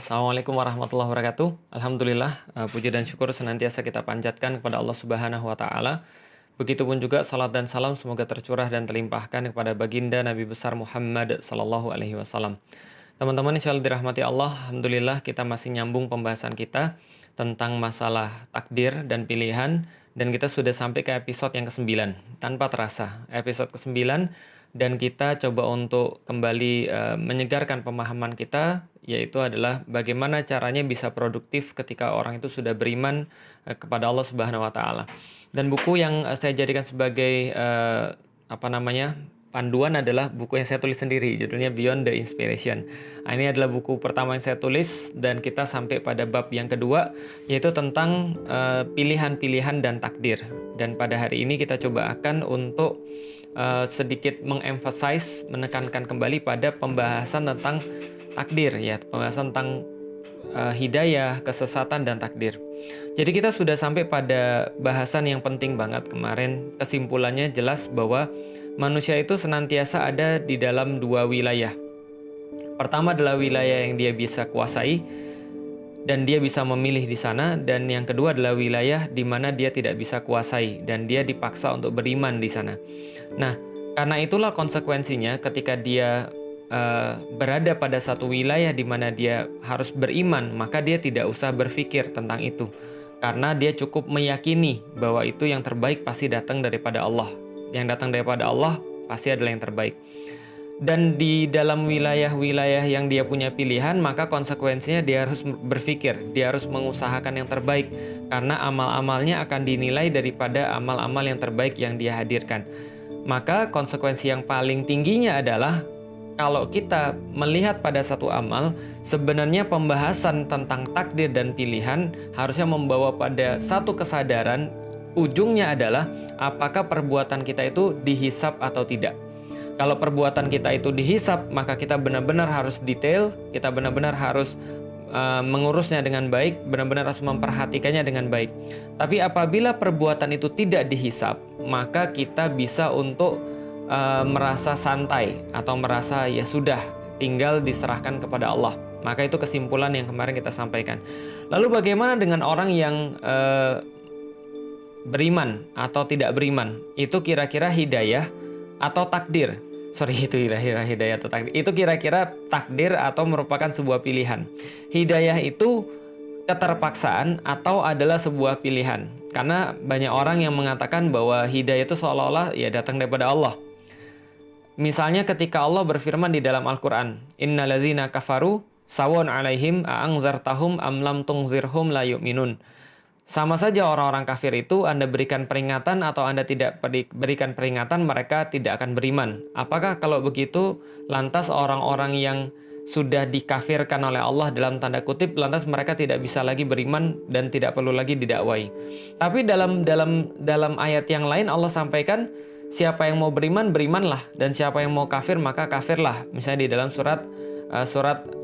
Assalamualaikum warahmatullahi wabarakatuh. Alhamdulillah, puji dan syukur senantiasa kita panjatkan kepada Allah Subhanahu wa taala. Begitupun juga salat dan salam semoga tercurah dan terlimpahkan kepada baginda Nabi besar Muhammad sallallahu alaihi wasallam. Teman-teman insyaallah dirahmati Allah, alhamdulillah kita masih nyambung pembahasan kita tentang masalah takdir dan pilihan, dan kita sudah sampai ke episode yang ke-9. Tanpa terasa, episode ke-9, dan kita coba untuk kembali menyegarkan pemahaman kita, yaitu adalah bagaimana caranya bisa produktif ketika orang itu sudah beriman kepada Allah Subhanahu wa taala. Dan buku yang saya jadikan sebagai panduan adalah buku yang saya tulis sendiri, judulnya Beyond the Inspiration. Nah, ini adalah buku pertama yang saya tulis, dan kita sampai pada bab yang kedua, yaitu tentang pilihan-pilihan dan takdir. Dan pada hari ini kita coba akan untuk sedikit mengemphasize, menekankan kembali pada pembahasan tentang takdir, ya, pembahasan tentang hidayah, kesesatan, dan takdir. Jadi kita sudah sampai pada bahasan yang penting banget kemarin. Kesimpulannya jelas bahwa manusia itu senantiasa ada di dalam dua wilayah. Pertama adalah wilayah yang dia bisa kuasai dan dia bisa memilih di sana, dan yang kedua adalah wilayah di mana dia tidak bisa kuasai dan dia dipaksa untuk beriman di sana. Nah, karena itulah konsekuensinya ketika dia berada pada satu wilayah di mana dia harus beriman, maka dia tidak usah berpikir tentang itu, karena dia cukup meyakini bahwa itu yang terbaik pasti datang daripada Allah. Yang datang daripada Allah pasti adalah yang terbaik. Dan di dalam wilayah-wilayah yang dia punya pilihan, maka konsekuensinya dia harus berpikir, dia harus mengusahakan yang terbaik, karena amal-amalnya akan dinilai daripada amal-amal yang terbaik yang dia hadirkan. Maka konsekuensi yang paling tingginya adalah kalau kita melihat pada satu amal, sebenarnya pembahasan tentang takdir dan pilihan harusnya membawa pada satu kesadaran. Ujungnya adalah apakah perbuatan kita itu dihisab atau tidak. Kalau perbuatan kita itu dihisab, maka kita benar-benar harus detail, kita benar-benar harus mengurusnya dengan baik, benar-benar harus memperhatikannya dengan baik. Tapi apabila perbuatan itu tidak dihisab, maka kita bisa untuk merasa santai atau merasa ya sudah, tinggal diserahkan kepada Allah. Maka itu kesimpulan yang kemarin kita sampaikan. Lalu bagaimana dengan orang yang beriman atau tidak beriman? Itu kira-kira hidayah atau takdir? Itu kira-kira hidayah atau takdir. Itu kira-kira takdir atau merupakan sebuah pilihan. Hidayah itu keterpaksaan atau adalah sebuah pilihan. Karena banyak orang yang mengatakan bahwa hidayah itu seolah-olah ya datang daripada Allah. Misalnya ketika Allah berfirman di dalam Al-Quran, Innalazina kafaru sawon alaihim a'angzartahum am lam tungzirhum la yu'minun. Sama saja orang-orang kafir itu, Anda berikan peringatan atau Anda tidak berikan peringatan, mereka tidak akan beriman. Apakah kalau begitu, lantas orang-orang yang sudah dikafirkan oleh Allah dalam tanda kutip, lantas mereka tidak bisa lagi beriman dan tidak perlu lagi didakwai. Tapi dalam ayat yang lain Allah sampaikan, siapa yang mau beriman, berimanlah, dan siapa yang mau kafir, maka kafirlah. Misalnya di dalam surat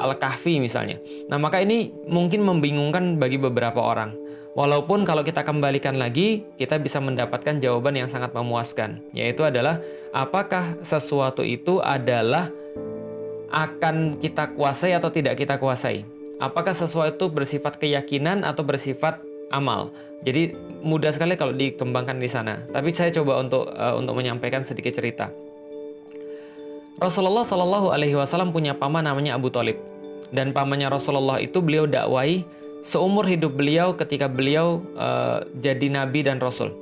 Al-Kahfi misalnya. Nah, maka ini mungkin membingungkan bagi beberapa orang. Walaupun kalau kita kembalikan lagi, kita bisa mendapatkan jawaban yang sangat memuaskan, yaitu adalah apakah sesuatu itu adalah akan kita kuasai atau tidak kita kuasai. Apakah sesuatu itu bersifat keyakinan atau bersifat amal. Jadi mudah sekali kalau dikembangkan di sana. Tapi saya coba untuk menyampaikan sedikit cerita. Rasulullah Shallallahu Alaihi Wasallam punya paman namanya Abu Thalib, dan pamannya Rasulullah itu beliau dakwai seumur hidup beliau ketika beliau jadi nabi dan rasul.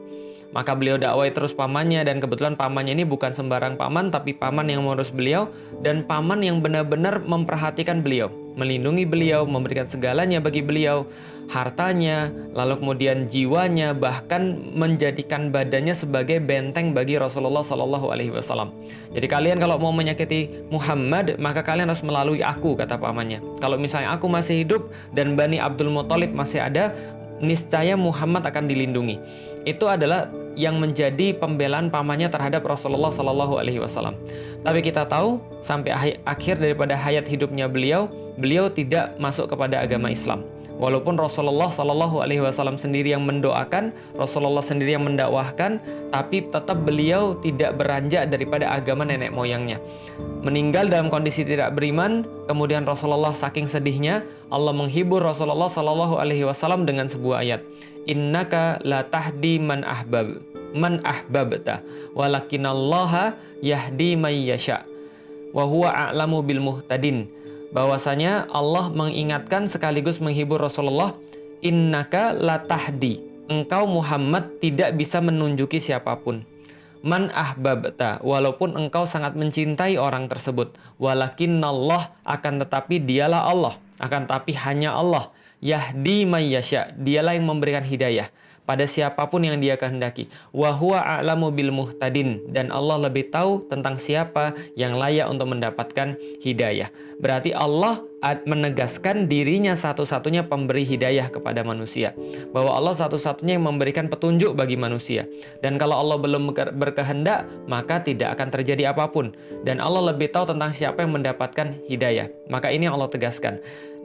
Maka beliau dakwai terus pamannya, dan kebetulan pamannya ini bukan sembarang paman, tapi paman yang mengurus beliau dan paman yang benar-benar memperhatikan beliau, melindungi beliau, memberikan segalanya bagi beliau, hartanya, lalu kemudian jiwanya, bahkan menjadikan badannya sebagai benteng bagi Rasulullah Sallallahu Alaihi Wasallam. Jadi kalian kalau mau menyakiti Muhammad, maka kalian harus melalui aku, kata pamannya. Kalau misalnya aku masih hidup dan Bani Abdul Muthalib masih ada, niscaya Muhammad akan dilindungi. Itu adalah yang menjadi pembelaan pamannya terhadap Rasulullah Sallallahu Alaihi Wasallam. Tapi kita tahu sampai akhir daripada hayat hidupnya beliau tidak masuk kepada agama Islam. Walaupun Rasulullah Shallallahu Alaihi Wasallam sendiri yang mendoakan, Rasulullah sendiri yang mendakwahkan, tapi tetap beliau tidak beranjak daripada agama nenek moyangnya. Meninggal dalam kondisi tidak beriman, kemudian Rasulullah saking sedihnya, Allah menghibur Rasulullah Shallallahu Alaihi Wasallam dengan sebuah ayat, Innaka la tahdi man ahbabta, walakinallaha yahdi may yasha, wa huwa a'lamu bil muhtadin. Bahwasanya Allah mengingatkan sekaligus menghibur Rasulullah, Innaka la tahdi, engkau Muhammad tidak bisa menunjuki siapapun. Man ahbabta, walaupun engkau sangat mencintai orang tersebut. Walakinnallah, akan tetapi dialah Allah, akan tetapi hanya Allah. Yahdi may yasha, dialah yang memberikan hidayah pada siapapun yang dia kehendaki. Wa huwa a'lamu bil muhtadin, dan Allah lebih tahu tentang siapa yang layak untuk mendapatkan hidayah. Berarti Allah menegaskan dirinya satu-satunya pemberi hidayah kepada manusia, bahwa Allah satu-satunya yang memberikan petunjuk bagi manusia. Dan kalau Allah belum berkehendak, maka tidak akan terjadi apapun. Dan Allah lebih tahu tentang siapa yang mendapatkan hidayah. Maka ini yang Allah tegaskan.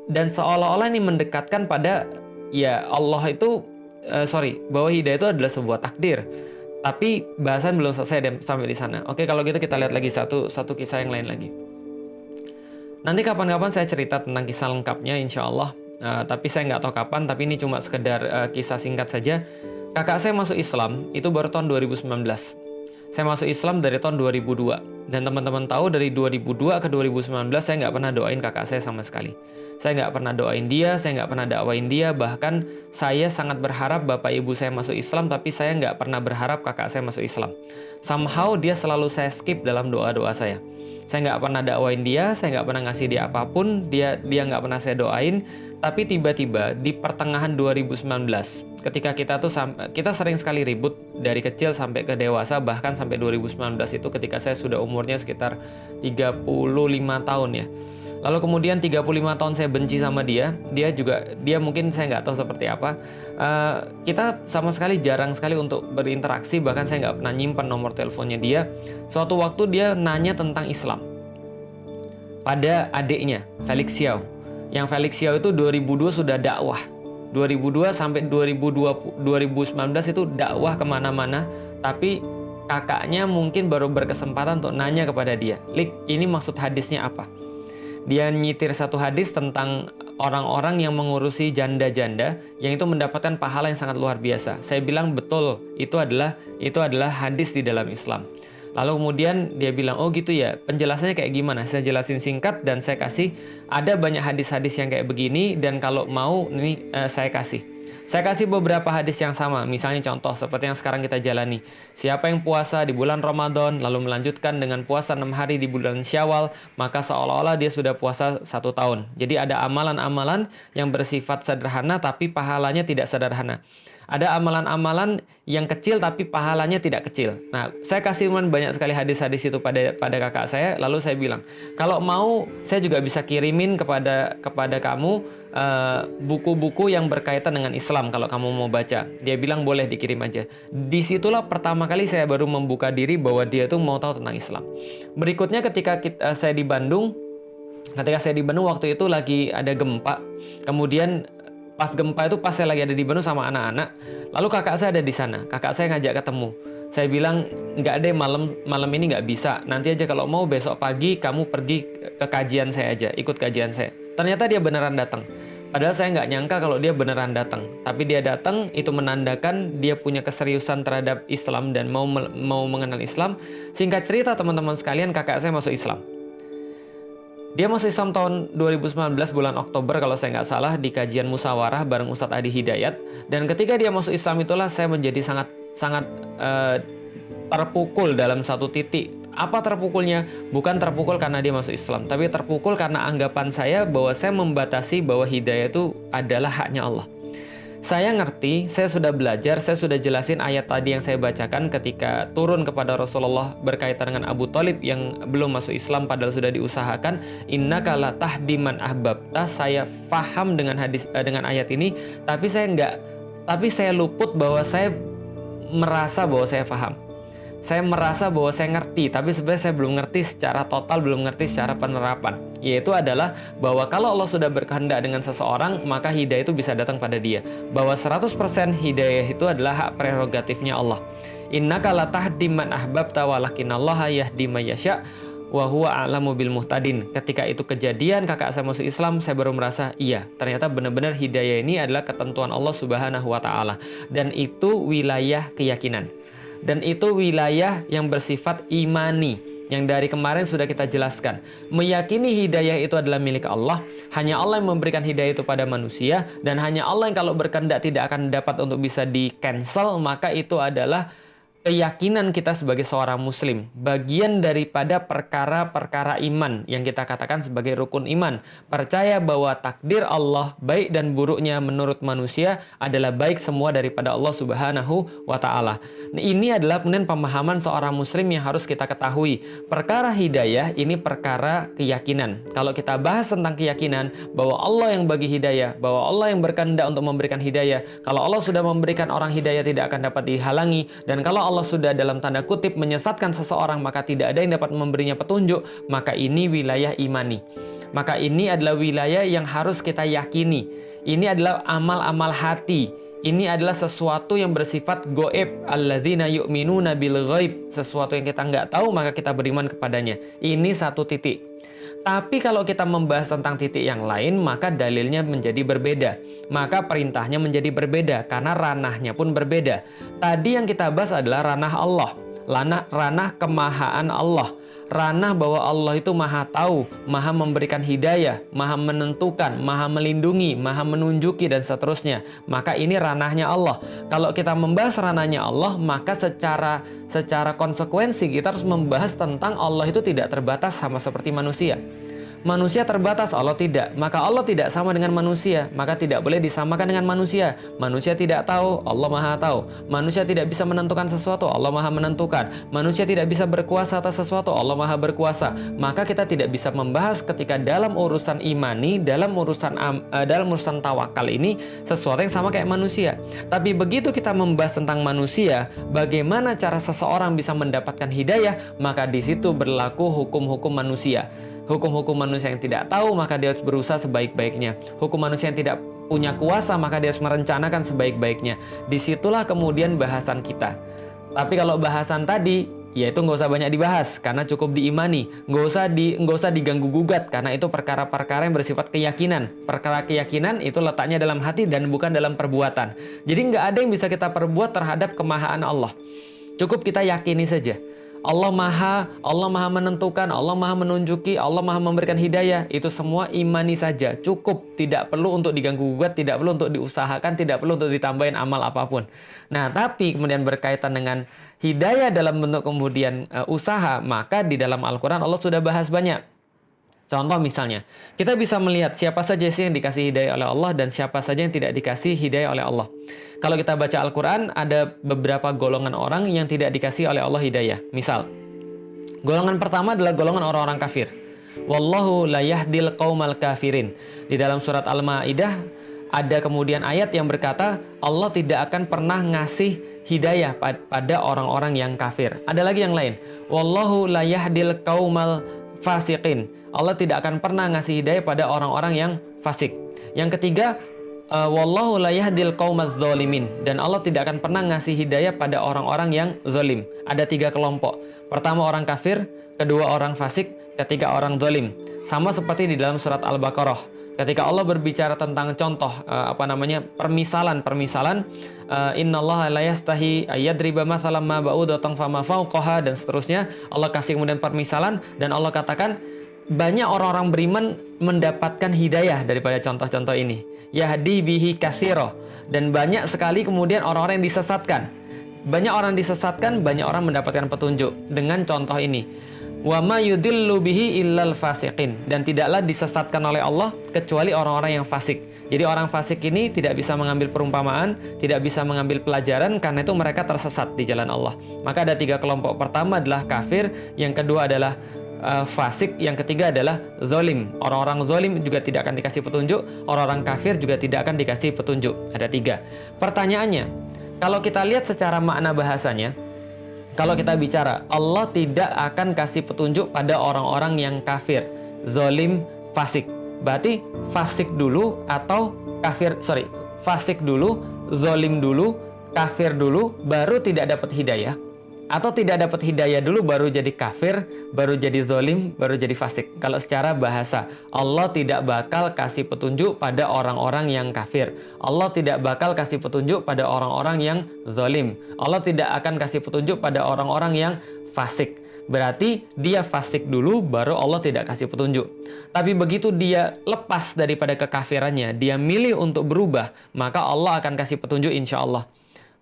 Dan seolah-olah ini mendekatkan pada, ya Allah itu bahwa hidayah itu adalah sebuah takdir. Tapi bahasan belum selesai sampai di sana. Oke, kalau gitu kita lihat lagi satu kisah yang lain lagi. Nanti kapan-kapan saya cerita tentang kisah lengkapnya insya Allah. Tapi saya nggak tahu kapan, tapi ini cuma sekedar kisah singkat saja. Kakak saya masuk Islam itu baru tahun 2019. Saya masuk Islam dari tahun 2002. Dan teman-teman tahu dari 2002 ke 2019 saya nggak pernah doain kakak saya sama sekali. Saya nggak pernah doain dia, saya nggak pernah dakwain dia. Bahkan saya sangat berharap bapak ibu saya masuk Islam, tapi saya nggak pernah berharap kakak saya masuk Islam. Somehow dia selalu saya skip dalam doa-doa saya. Saya nggak pernah dakwain dia, saya nggak pernah ngasih dia apapun, dia nggak pernah saya doain. Tapi tiba-tiba di pertengahan 2019, ketika kita sering sekali ribut dari kecil sampai ke dewasa, bahkan sampai 2019 itu ketika saya sudah umurnya sekitar 35 tahun ya. Lalu kemudian 35 tahun saya benci sama dia mungkin saya nggak tahu seperti apa. Kita sama sekali jarang sekali untuk berinteraksi, bahkan saya nggak pernah nyimpan nomor teleponnya dia. Suatu waktu dia nanya tentang Islam pada adiknya, Felix Xiao. Yang Felix Xiao itu 2002 sudah dakwah. 2002 sampai 2019 itu dakwah kemana-mana, tapi kakaknya mungkin baru berkesempatan untuk nanya kepada dia, Lik, ini maksud hadisnya apa? Dia nyitir satu hadis tentang orang-orang yang mengurusi janda-janda yang itu mendapatkan pahala yang sangat luar biasa. Saya bilang betul, itu adalah hadis di dalam Islam. Lalu kemudian dia bilang, oh gitu ya, penjelasannya kayak gimana? Saya jelasin singkat dan saya kasih, ada banyak hadis-hadis yang kayak begini dan kalau mau ini saya kasih. Saya kasih beberapa hadis yang sama, misalnya contoh seperti yang sekarang kita jalani. Siapa yang puasa di bulan Ramadan, lalu melanjutkan dengan puasa 6 hari di bulan Syawal, maka seolah-olah dia sudah puasa 1 tahun. Jadi ada amalan-amalan yang bersifat sederhana, tapi pahalanya tidak sederhana. Ada amalan-amalan yang kecil, tapi pahalanya tidak kecil. Nah, saya kasih banyak sekali hadis-hadis itu pada kakak saya, lalu saya bilang, kalau mau, saya juga bisa kirimin kepada kamu buku-buku yang berkaitan dengan Islam kalau kamu mau baca. Dia bilang boleh dikirim aja. Disitulah pertama kali saya baru membuka diri bahwa dia tuh mau tahu tentang Islam. Berikutnya ketika saya di Bandung waktu itu lagi ada gempa. Kemudian pas gempa itu pas saya lagi ada di Bandung sama anak-anak. Lalu kakak saya ada di sana. Kakak saya ngajak ketemu. Saya bilang nggak deh, malam ini nggak bisa. Nanti aja kalau mau besok pagi kamu pergi ke kajian saya aja, ikut kajian saya. Ternyata dia beneran datang. Padahal saya nggak nyangka kalau dia beneran datang. Tapi dia datang, itu menandakan dia punya keseriusan terhadap Islam dan mau mengenal Islam. Singkat cerita teman-teman sekalian, kakak saya masuk Islam. Dia masuk Islam tahun 2019 bulan Oktober kalau saya nggak salah di kajian musyawarah bareng Ustadz Adi Hidayat. Dan ketika dia masuk Islam itulah saya menjadi sangat terpukul dalam satu titik. Apa terpukulnya? Bukan terpukul karena dia masuk Islam, tapi terpukul karena anggapan saya bahwa saya membatasi bahwa hidayah itu adalah haknya Allah. Saya ngerti, saya sudah belajar, saya sudah jelasin ayat tadi yang saya bacakan ketika turun kepada Rasulullah berkaitan dengan Abu Thalib yang belum masuk Islam padahal sudah diusahakan. Innaka la tahdi man ahbabta. Saya paham dengan ayat ini, tapi saya luput bahwa saya merasa bahwa saya paham. saya merasa bahwa saya ngerti, tapi sebenarnya saya belum ngerti secara total, belum ngerti secara penerapan. Yaitu adalah bahwa kalau Allah sudah berkehendak dengan seseorang, maka hidayah itu bisa datang pada dia. Bahwa 100% hidayah itu adalah hak prerogatifnya Allah. Innaka latahdi man ahbabta walakinallaha yahdi may yasha wa huwa a'lamu bil muhtadin. Ketika itu kejadian, kakak saya masuk Islam, saya baru merasa, iya, ternyata benar-benar hidayah ini adalah ketentuan Allah Subhanahu wa taala, dan itu wilayah keyakinan. Dan itu wilayah yang bersifat imani, yang dari kemarin sudah kita jelaskan. Meyakini hidayah itu adalah milik Allah, hanya Allah yang memberikan hidayah itu pada manusia, dan hanya Allah yang kalau berkehendak tidak akan dapat untuk bisa di-cancel, maka itu adalah keyakinan kita sebagai seorang muslim, bagian daripada perkara-perkara iman yang kita katakan sebagai rukun iman. Percaya bahwa takdir Allah, baik dan buruknya menurut manusia, adalah baik semua daripada Allah Subhanahu wa taala. Nah, ini adalah kemudian pemahaman seorang muslim yang harus kita ketahui. Perkara hidayah ini perkara keyakinan. Kalau kita bahas tentang keyakinan bahwa Allah yang bagi hidayah, bahwa Allah yang berkehendak untuk memberikan hidayah, kalau Allah sudah memberikan orang hidayah tidak akan dapat dihalangi, dan kalau Allah sudah dalam tanda kutip menyesatkan seseorang maka tidak ada yang dapat memberinya petunjuk, maka ini wilayah imani. Maka ini adalah wilayah yang harus kita yakini. Ini adalah amal-amal hati. Ini adalah sesuatu yang bersifat goib. Alladzina yu'minuna bil ghaib. Sesuatu yang kita nggak tahu maka kita beriman kepadanya. Ini satu titik. Tapi kalau kita membahas tentang titik yang lain, maka dalilnya menjadi berbeda. Maka perintahnya menjadi berbeda, karena ranahnya pun berbeda. Tadi yang kita bahas adalah ranah Allah. Ranah kemahaan Allah. Ranah bahwa Allah itu maha tahu, maha memberikan hidayah, maha menentukan, maha melindungi, maha menunjuki, dan seterusnya. Maka ini ranahnya Allah. Kalau kita membahas ranahnya Allah, maka secara konsekuensi kita harus membahas tentang Allah itu tidak terbatas sama seperti manusia. Manusia terbatas, Allah tidak. Maka Allah tidak sama dengan manusia, maka tidak boleh disamakan dengan manusia. Manusia tidak tahu, Allah maha tahu. Manusia tidak bisa menentukan sesuatu, Allah maha menentukan. Manusia tidak bisa berkuasa atas sesuatu, Allah maha berkuasa. Maka kita tidak bisa membahas ketika dalam urusan imani, dalam urusan tawakal ini sesuatu yang sama kayak manusia. Tapi begitu kita membahas tentang manusia, bagaimana cara seseorang bisa mendapatkan hidayah, maka di situ berlaku hukum-hukum manusia. Hukum-hukum manusia yang tidak tahu, maka dia harus berusaha sebaik-baiknya. Hukum manusia yang tidak punya kuasa, maka dia harus merencanakan sebaik-baiknya. Disitulah kemudian bahasan kita. Tapi kalau bahasan tadi, ya itu nggak usah banyak dibahas, karena cukup diimani. Nggak usah diganggu-gugat, karena itu perkara-perkara yang bersifat keyakinan. Perkara keyakinan itu letaknya dalam hati dan bukan dalam perbuatan. Jadi nggak ada yang bisa kita perbuat terhadap kemahaan Allah. Cukup kita yakini saja. Allah maha menentukan, Allah maha menunjuki, Allah maha memberikan hidayah. Itu semua imani saja, cukup. Tidak perlu untuk diganggu-gugat, tidak perlu untuk diusahakan, tidak perlu untuk ditambahin amal apapun. Nah, tapi kemudian berkaitan dengan hidayah dalam bentuk kemudian usaha, maka di dalam Al-Quran Allah sudah bahas banyak. Contoh misalnya, kita bisa melihat siapa saja sih yang dikasih hidayah oleh Allah dan siapa saja yang tidak dikasih hidayah oleh Allah. Kalau kita baca Al-Quran, ada beberapa golongan orang yang tidak dikasih oleh Allah hidayah. Misal, golongan pertama adalah golongan orang-orang kafir. Wallahu la yahdil qaumal kafirin. Di dalam surat Al-Maidah ada kemudian ayat yang berkata, Allah tidak akan pernah ngasih hidayah pada orang-orang yang kafir. Ada lagi yang lain. Wallahu la yahdil qaumal fasiqin. Allah tidak akan pernah ngasih hidayah pada orang-orang yang fasik. Yang ketiga, wallahu la yahdil qaumaz zalimin, dan Allah tidak akan pernah ngasih hidayah pada orang-orang yang zalim. Ada 3 kelompok. Pertama orang kafir, kedua orang fasik, ketiga orang zalim. Sama seperti di dalam surat Al-Baqarah. Ketika Allah berbicara tentang contoh permisalan, innallaha la yastahi ayyadriba mathalan ma ba'udatan fama fawqaha, dan seterusnya. Allah kasih kemudian permisalan, dan Allah katakan banyak orang-orang beriman mendapatkan hidayah daripada contoh-contoh ini. Yahdi bihi katsira, dan banyak sekali kemudian orang-orang yang disesatkan. Banyak orang disesatkan, banyak orang mendapatkan petunjuk dengan contoh ini. Wa ma yudillu bihi illal fasiqin, dan tidaklah disesatkan oleh Allah kecuali orang-orang yang fasik. Jadi orang fasik ini tidak bisa mengambil perumpamaan, tidak bisa mengambil pelajaran, karena itu mereka tersesat di jalan Allah. Maka ada 3 kelompok. Pertama adalah kafir, yang kedua adalah fasik, yang ketiga adalah zalim. Orang-orang zalim juga tidak akan dikasih petunjuk, orang-orang kafir juga tidak akan dikasih petunjuk. Ada 3. Pertanyaannya, kalau kita lihat secara makna bahasanya, Kalau kita bicara, Allah tidak akan kasih petunjuk pada orang-orang yang kafir, zolim, fasik. Berarti fasik dulu atau kafir, fasik dulu, zolim dulu, kafir dulu, baru tidak dapat hidayah. Atau tidak dapat hidayah dulu baru jadi kafir, baru jadi zolim, baru jadi fasik. Kalau secara bahasa, Allah tidak bakal kasih petunjuk pada orang-orang yang kafir. Allah tidak bakal kasih petunjuk pada orang-orang yang zolim. Allah tidak akan kasih petunjuk pada orang-orang yang fasik. Berarti dia fasik dulu baru Allah tidak kasih petunjuk. Tapi begitu dia lepas daripada kekafirannya, dia milih untuk berubah, maka Allah akan kasih petunjuk insya Allah.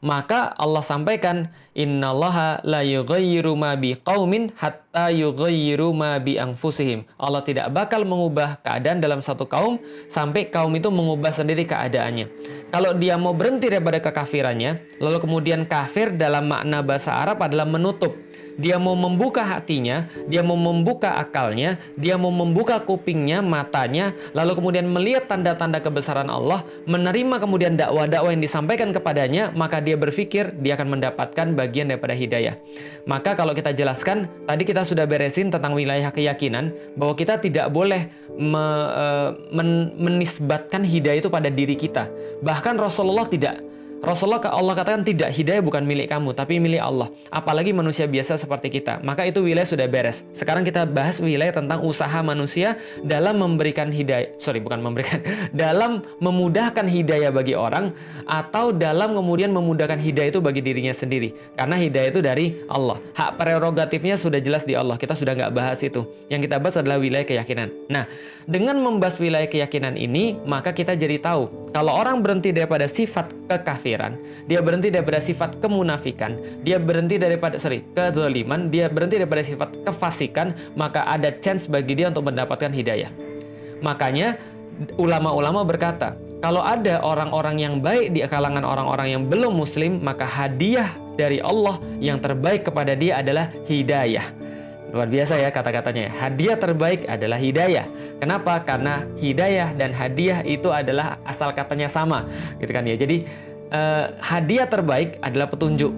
Maka Allah sampaikan, innallaha la yughayyiru ma biqaumin hatta yughayyiru ma bi anfusihim. Allah tidak bakal mengubah keadaan dalam satu kaum sampai kaum itu mengubah sendiri keadaannya. Kalau dia mau berhenti daripada kekafirannya, lalu kemudian kafir dalam makna bahasa Arab adalah menutup. Dia mau membuka hatinya, dia mau membuka akalnya, dia mau membuka kupingnya, matanya, lalu kemudian melihat tanda-tanda kebesaran Allah, menerima kemudian dakwah-dakwah yang disampaikan kepadanya, maka dia berpikir dia akan mendapatkan bagian daripada hidayah. Maka kalau kita jelaskan, tadi kita sudah beresin tentang wilayah keyakinan, bahwa kita tidak boleh menisbatkan hidayah itu pada diri kita. Bahkan Rasulullah tidak. Rasulullah, Allah katakan tidak, hidayah bukan milik kamu, tapi milik Allah. Apalagi manusia biasa seperti kita. Maka itu wilayah sudah beres. Sekarang kita bahas wilayah tentang usaha manusia dalam memberikan hidayah, dalam memudahkan hidayah bagi orang, atau dalam kemudian memudahkan hidayah itu bagi dirinya sendiri. Karena hidayah itu dari Allah. Hak prerogatifnya sudah jelas di Allah. Kita sudah nggak bahas itu. Yang kita bahas adalah wilayah keyakinan. Nah, dengan membahas wilayah keyakinan ini, maka kita jadi tahu, kalau orang berhenti daripada sifat kekafiran, dia berhenti daripada sifat kemunafikan, dia berhenti daripada kezaliman, dia berhenti daripada sifat kefasikan, maka ada chance bagi dia untuk mendapatkan hidayah. Makanya ulama-ulama berkata, kalau ada orang-orang yang baik di kalangan orang-orang yang belum muslim, maka hadiah dari Allah yang terbaik kepada dia adalah hidayah. Luar biasa ya kata-katanya. Hadiah terbaik adalah hidayah. Kenapa? Karena hidayah dan hadiah itu adalah asal katanya sama, gitu kan ya. Jadi hadiah terbaik adalah petunjuk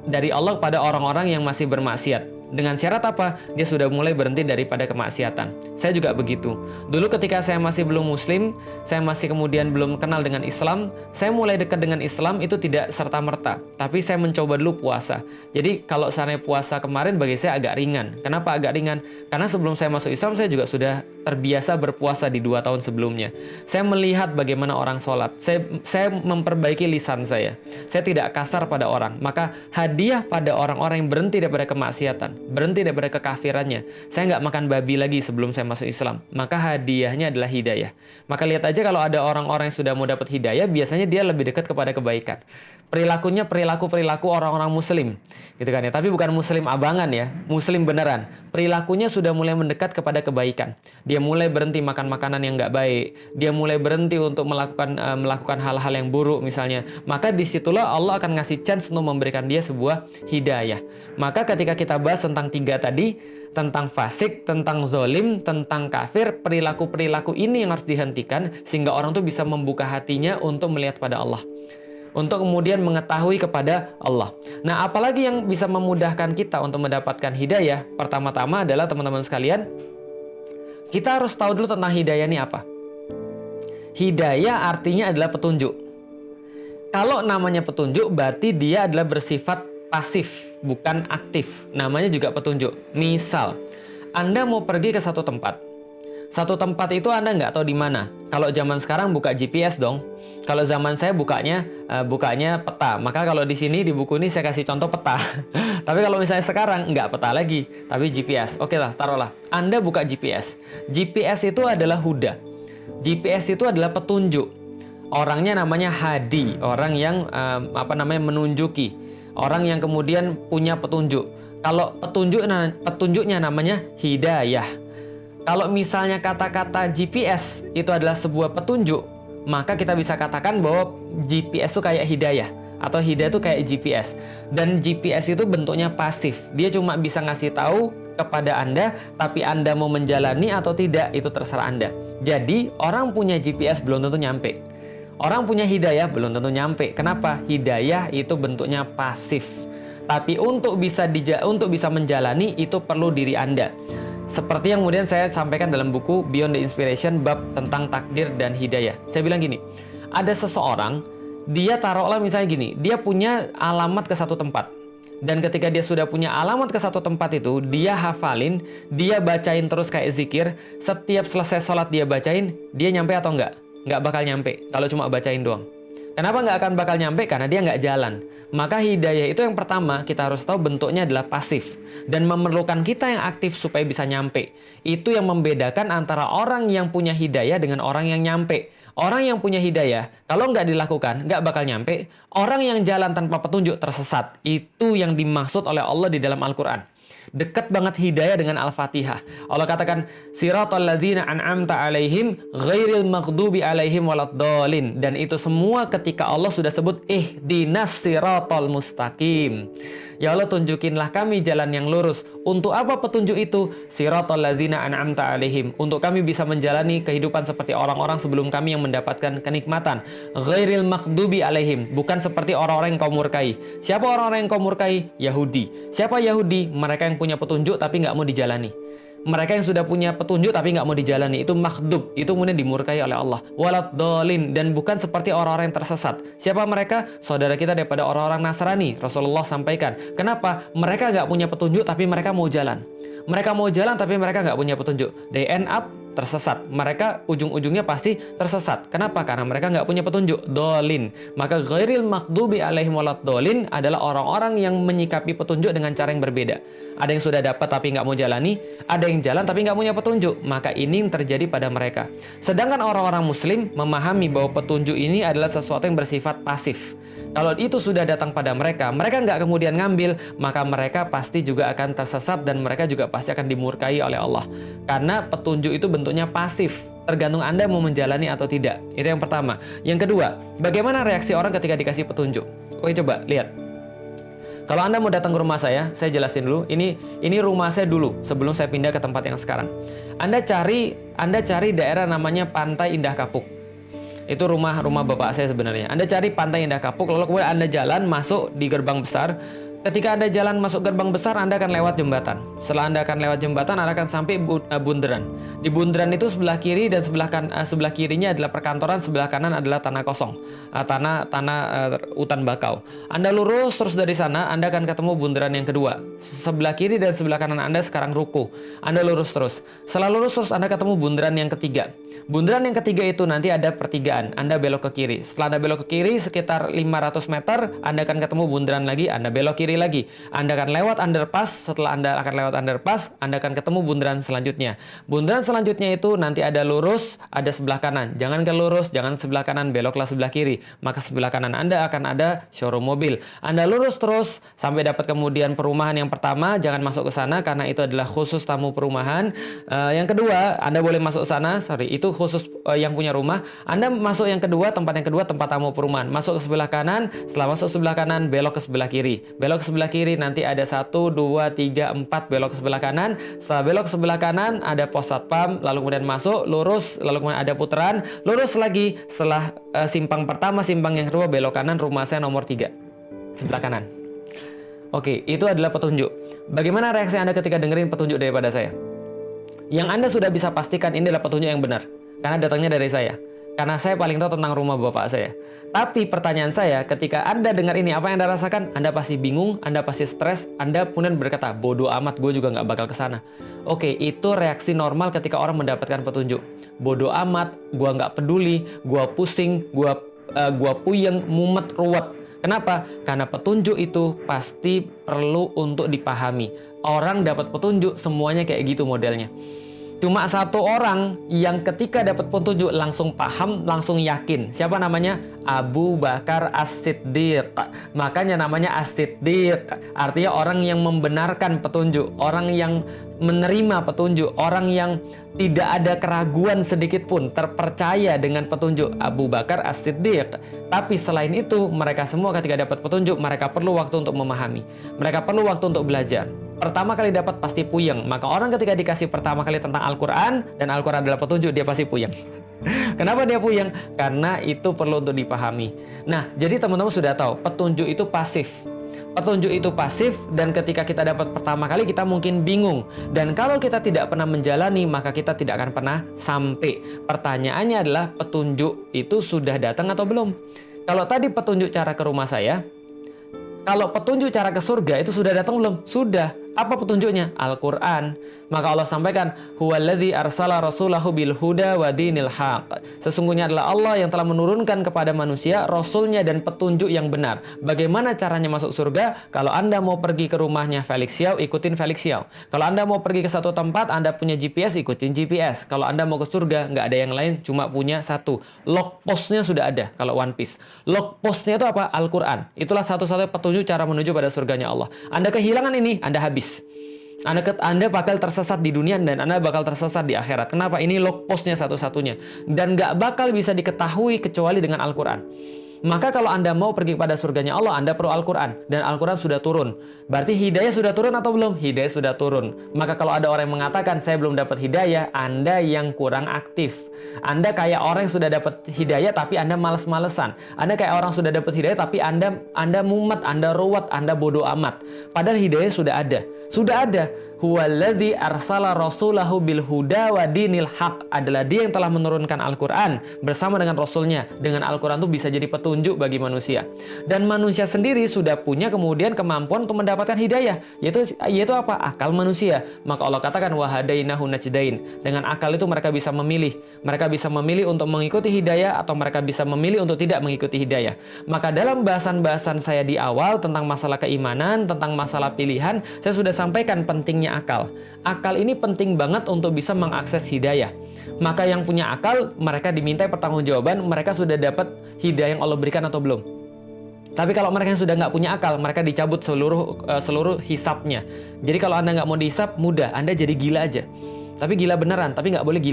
dari Allah pada orang-orang yang masih bermaksiat. Dengan syarat apa? Dia sudah mulai berhenti daripada kemaksiatan. Saya juga begitu. Dulu ketika saya masih belum muslim, saya masih kemudian belum kenal dengan Islam, saya mulai dekat dengan Islam itu tidak serta-merta. Tapi saya mencoba dulu puasa. Jadi kalau seandainya puasa kemarin bagi saya agak ringan. Kenapa agak ringan? Karena sebelum saya masuk Islam, saya juga sudah terbiasa berpuasa di 2 tahun sebelumnya. Saya melihat bagaimana orang sholat. Saya memperbaiki lisan saya. Saya tidak kasar pada orang. Maka hadiah pada orang-orang yang berhenti daripada kemaksiatan, berhenti daripada kekafirannya. Saya nggak makan babi lagi sebelum saya masuk Islam. Maka hadiahnya adalah hidayah. Maka lihat aja kalau ada orang-orang yang sudah mau dapat hidayah, biasanya dia lebih dekat kepada kebaikan. Perilakunya perilaku orang-orang muslim, gitu kan ya. Tapi bukan muslim abangan ya, muslim beneran. Perilakunya sudah mulai mendekat kepada kebaikan. Dia mulai berhenti makan makanan yang nggak baik. Dia mulai berhenti untuk melakukan hal-hal yang buruk misalnya. Maka disitulah Allah akan ngasih chance untuk memberikan dia sebuah hidayah. Maka ketika kita bahas tentang 3 tadi, tentang fasik, tentang zolim, tentang kafir, perilaku-perilaku ini yang harus dihentikan sehingga orang tuh bisa membuka hatinya untuk melihat pada Allah, untuk kemudian mengetahui kepada Allah. Nah, apalagi yang bisa memudahkan kita untuk mendapatkan hidayah? Pertama-tama adalah teman-teman sekalian, kita harus tahu dulu tentang hidayah ini apa. Hidayah artinya adalah petunjuk. Kalau namanya petunjuk, berarti dia adalah bersifat pasif, bukan aktif. Namanya juga petunjuk. Misal, Anda mau pergi ke satu tempat. Satu tempat itu Anda nggak tahu di mana. Kalau zaman sekarang buka GPS dong. Kalau zaman saya bukanya peta. Maka kalau di sini di buku ini saya kasih contoh peta. Tapi kalau misalnya sekarang nggak peta lagi, tapi GPS. Oke lah, taruhlah. Anda buka GPS. GPS itu adalah huda. GPS itu adalah petunjuk. Orangnya namanya hadi, orang yang menunjuki, orang yang kemudian punya petunjuk. Kalau petunjuknya namanya hidayah. Kalau misalnya kata-kata GPS itu adalah sebuah petunjuk, maka kita bisa katakan bahwa GPS itu kayak hidayah, atau hidayah itu kayak GPS. Dan GPS itu bentuknya pasif. Dia cuma bisa ngasih tahu kepada Anda, tapi Anda mau menjalani atau tidak, itu terserah Anda. Jadi, orang punya GPS belum tentu nyampe. Orang punya hidayah belum tentu nyampe. Kenapa? Hidayah itu bentuknya pasif. Tapi untuk bisa menjalani itu perlu diri Anda. Seperti yang kemudian saya sampaikan dalam buku Beyond the Inspiration bab tentang takdir dan hidayah. Saya bilang gini, ada seseorang, dia taruhlah misalnya gini, dia punya alamat ke satu tempat. Dan ketika dia sudah punya alamat ke satu tempat itu, dia hafalin, dia bacain terus kayak zikir. Setiap selesai sholat dia bacain, dia nyampe atau enggak? Nggak bakal nyampe, kalau cuma bacain doang. Kenapa nggak akan bakal nyampe? Karena dia nggak jalan. Maka hidayah itu yang pertama, kita harus tahu bentuknya adalah pasif. Dan memerlukan kita yang aktif supaya bisa nyampe. Itu yang membedakan antara orang yang punya hidayah dengan orang yang nyampe. Orang yang punya hidayah, kalau nggak dilakukan, nggak bakal nyampe. Orang yang jalan tanpa petunjuk tersesat. Itu yang dimaksud oleh Allah di dalam Al-Quran. Dekat banget hidayah dengan Al-Fatihah. Allah katakan, siratal ladzina an'amta alaihim ghairil maghdubi alaihim waladdallin. Dan itu semua ketika Allah sudah sebut ihdinas siratal mustaqim. Ya Allah, tunjukinlah kami jalan yang lurus. Untuk apa petunjuk itu? Siratal ladzina an'amta alaihim. Untuk kami bisa menjalani kehidupan seperti orang-orang sebelum kami yang mendapatkan kenikmatan. Ghairil maghdubi alaihim. Bukan seperti orang-orang yang kau murkai. Siapa orang-orang yang kau murkai? Yahudi. Siapa Yahudi? Mereka yang punya petunjuk tapi nggak mau dijalani. Mereka yang sudah punya petunjuk tapi nggak mau dijalani, itu makhdub, itu kemudian dimurkai oleh Allah. Waladdallin, dan bukan seperti orang-orang yang tersesat. Siapa mereka? Saudara kita daripada orang-orang Nasrani. Rasulullah sampaikan, kenapa? Mereka nggak punya petunjuk tapi mereka mau jalan. Mereka mau jalan tapi mereka nggak punya petunjuk. They end up tersesat. Mereka ujung-ujungnya pasti tersesat. Kenapa? Karena mereka nggak punya petunjuk. Dolin. Maka ghairil maghdubi alaihim waladdallin adalah orang-orang yang menyikapi petunjuk dengan cara yang berbeda. Ada yang sudah dapat tapi nggak mau jalani, ada yang jalan tapi nggak punya petunjuk. Maka ini yang terjadi pada mereka. Sedangkan orang-orang muslim memahami bahwa petunjuk ini adalah sesuatu yang bersifat pasif. Kalau itu sudah datang pada mereka, mereka nggak kemudian ngambil, maka mereka pasti juga akan tersesat dan mereka juga pasti akan dimurkai oleh Allah. Karena petunjuk itu bentuknya pasif, tergantung Anda mau menjalani atau tidak. Itu yang pertama. Yang kedua, bagaimana reaksi orang ketika dikasih petunjuk? Oke, coba lihat. Kalau Anda mau datang ke rumah saya jelasin dulu. Ini rumah saya dulu sebelum saya pindah ke tempat yang sekarang. Anda cari daerah namanya Pantai Indah Kapuk. Itu rumah bapak saya sebenarnya. Anda cari Pantai Indah Kapuk, lalu kemudian Anda jalan masuk di gerbang besar. Ketika Anda jalan masuk gerbang besar, Anda akan lewat jembatan. Setelah Anda akan lewat jembatan, Anda akan sampai bundaran. Di bundaran itu sebelah kiri dan sebelah kirinya adalah perkantoran, sebelah kanan adalah tanah kosong, tanah hutan bakau. Anda lurus terus dari sana, Anda akan ketemu bundaran yang kedua. Sebelah kiri dan sebelah kanan Anda sekarang ruko. Anda lurus terus. Setelah lurus terus, Anda ketemu bundaran yang ketiga. Bundaran yang ketiga itu nanti ada pertigaan. Anda belok ke kiri. Setelah Anda belok ke kiri sekitar 500 meter, Anda akan ketemu bundaran lagi. Anda belok kiri lagi. Anda akan lewat underpass. Setelah Anda akan lewat underpass, Anda akan ketemu bundaran selanjutnya. Bundaran selanjutnya itu nanti ada lurus, ada sebelah kanan. Jangan ke lurus, jangan sebelah kanan, beloklah sebelah kiri. Maka sebelah kanan Anda akan ada showroom mobil. Anda lurus terus sampai dapat kemudian perumahan yang pertama. Jangan masuk ke sana karena itu adalah khusus tamu perumahan. Yang kedua, Anda boleh masuk sana. Itu khusus yang punya rumah. Anda masuk yang kedua, tempat tempat tamu perumahan. Masuk ke sebelah kanan. Setelah masuk sebelah kanan, belok ke sebelah kiri. Belok ke sebelah kiri nanti ada 1, 2, 3, 4 belok ke sebelah kanan. Setelah belok ke sebelah kanan ada pos satpam, lalu kemudian masuk lurus, lalu kemudian ada putaran, lurus lagi. Setelah simpang pertama, simpang yang kedua belok kanan, rumah saya nomor 3 sebelah kanan. Oke, itu adalah petunjuk. Bagaimana reaksi Anda ketika dengerin petunjuk daripada saya? Yang Anda sudah bisa pastikan ini adalah petunjuk yang benar karena datangnya dari saya. Karena saya paling tahu tentang rumah bapak saya. Tapi pertanyaan saya, ketika Anda dengar ini, apa yang Anda rasakan? Anda pasti bingung, Anda pasti stres, Anda kemudian berkata, bodoh amat, gue juga nggak bakal kesana. Oke, itu reaksi normal ketika orang mendapatkan petunjuk. Bodoh amat, gue nggak peduli, gue pusing, gue puyeng, mumet, ruwet. Kenapa? Karena petunjuk itu pasti perlu untuk dipahami. Orang dapat petunjuk, semuanya kayak gitu modelnya. Cuma satu orang yang ketika dapat petunjuk langsung paham, langsung yakin. Siapa namanya? Abu Bakar As-Siddiq. Makanya namanya As-Siddiq. Artinya orang yang membenarkan petunjuk, orang yang menerima petunjuk, orang yang tidak ada keraguan sedikit pun, terpercaya dengan petunjuk. Abu Bakar As-Siddiq. Tapi selain itu, mereka semua ketika dapat petunjuk, mereka perlu waktu untuk memahami. Mereka perlu waktu untuk belajar. Pertama kali dapat pasti puyeng. Maka orang ketika dikasih pertama kali tentang Al-Quran, dan Al-Quran adalah petunjuk, dia pasti puyeng. Kenapa dia puyeng? Karena itu perlu untuk dipahami. Nah, jadi teman-teman sudah tahu, petunjuk itu pasif. Petunjuk itu pasif, dan ketika kita dapat pertama kali kita mungkin bingung. Dan kalau kita tidak pernah menjalani, maka kita tidak akan pernah sampai. Pertanyaannya adalah petunjuk itu sudah datang atau belum? Kalau tadi petunjuk cara ke rumah saya, kalau petunjuk cara ke surga itu sudah datang belum? Sudah. Apa petunjuknya? Al-Quran. Maka Allah sampaikan, huwallazi arsala rasulahu bil huda wa dinil haq. Sesungguhnya adalah Allah yang telah menurunkan kepada manusia rasulnya dan petunjuk yang benar. Bagaimana caranya masuk surga? Kalau Anda mau pergi ke rumahnya Felix Xiao, ikutin Felix Xiao. Kalau Anda mau pergi ke satu tempat, Anda punya GPS, ikutin GPS. Kalau Anda mau ke surga, nggak ada yang lain, cuma punya satu. Log postnya sudah ada kalau One Piece. Log postnya itu apa? Al-Quran. Itulah satu-satunya petunjuk cara menuju pada surganya Allah. Anda kehilangan ini, Anda habis. Anda bakal tersesat di dunia dan Anda bakal tersesat di akhirat. Kenapa? Ini log postnya satu-satunya. Dan nggak bakal bisa diketahui kecuali dengan Al-Quran. Maka kalau Anda mau pergi pada surganya Allah, Anda perlu Al-Quran. Dan Al-Quran sudah turun. Berarti hidayah sudah turun atau belum? Hidayah sudah turun. Maka kalau ada orang yang mengatakan, saya belum dapat hidayah, Anda yang kurang aktif. Anda kayak orang yang sudah dapat hidayah tapi Anda males-malesan. Anda kayak orang sudah dapat hidayah tapi Anda mumet, Anda ruwet, Anda bodoh amat. Padahal hidayah sudah ada. Sudah ada. Huwallazi arsala rasulahu bil huda wa dinil haq. Adalah dia yang telah menurunkan Al-Quran bersama dengan Rasulnya. Dengan Al-Quran itu bisa jadi petunjuk bagi manusia. Dan manusia sendiri sudah punya kemudian kemampuan untuk mendapatkan hidayah. Yaitu apa? Akal manusia. Maka Allah katakan wahadainahu najdain. Dengan akal itu mereka bisa memilih. Mereka bisa memilih untuk mengikuti hidayah atau mereka bisa memilih untuk tidak mengikuti hidayah. Maka dalam bahasan-bahasan saya di awal tentang masalah keimanan, tentang masalah pilihan, saya sudah sampaikan pentingnya akal. Akal ini penting banget untuk bisa mengakses hidayah. Maka yang punya akal, mereka dimintai pertanggungjawaban, mereka sudah dapat hidayah yang Allah berikan atau belum. Tapi kalau mereka yang sudah nggak punya akal, mereka dicabut seluruh hisapnya. Jadi kalau Anda nggak mau dihisap, mudah, Anda jadi gila aja. Tapi gila beneran, tapi nggak boleh